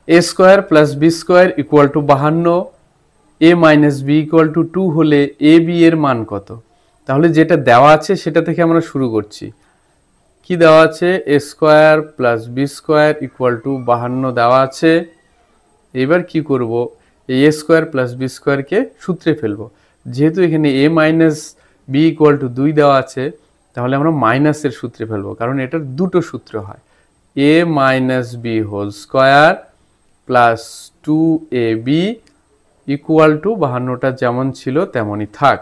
A square plus B square equal to 52, A minus B equal to 2 হলে A B এর মান কত? তাহলে যেটা দেওয়া আছে সেটা থেকে আমরা শুরু করছি। কি দেওয়া আছে? A square plus B square equal to 52 দেওয়া আছে। এবার কি করব? এই এ স্কোয়ার প্লাস বি স্কোয়ারকে সূত্রে ফেলবো। যেহেতু এখানে এ মাইনাস বি ইকুয়াল টু 2 দেওয়া আছে, তাহলে আমরা মাইনাসের সূত্রে ফেলবো, কারণ এটার দুটো সূত্র হয়, A minus B whole square plus 2ab equal to 52টা যেমন ছিল তেমনই থাক।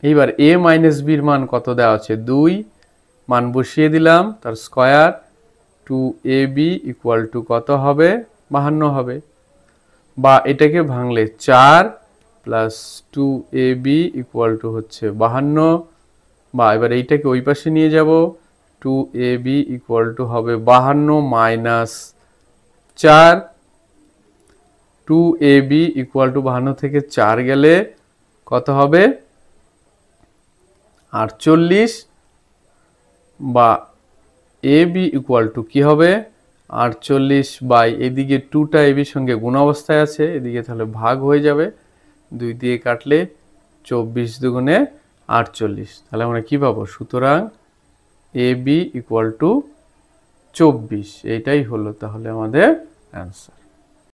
এইবার এ মাইনাস বির মান কত দেওয়া আছে? 2, মান বসিয়ে দিলাম, তার স্কোয়ার 2ab ইকুয়াল টু কত হবে? 52 হবে। বা এটাকে ভাঙলে 4 প্লাস 2ab ইকুয়াল টু হচ্ছে 52, বা এবার এইটাকে ওই পাশে নিয়ে যাব, 2ab ইকুয়াল টু হবে 52 মাইনাস 4, 2ab ইকুয়াল টু 52 থেকে 4 গেলে কত হবে? 48, বা ab ইকুয়াল টু কি হবে? 48 বাই এদিকে 2টা ab সঙ্গে গুণ অবস্থায় আছে, এদিকে তাহলে ভাগ হয়ে যাবে, 2 দিয়ে কাটলে 24 দুগুণে 48। তাহলে আমরা কি পাবো? সুতরাং ab ইকুয়াল টু 24। এইটাই হলো তাহলে আমাদের অ্যান্সার।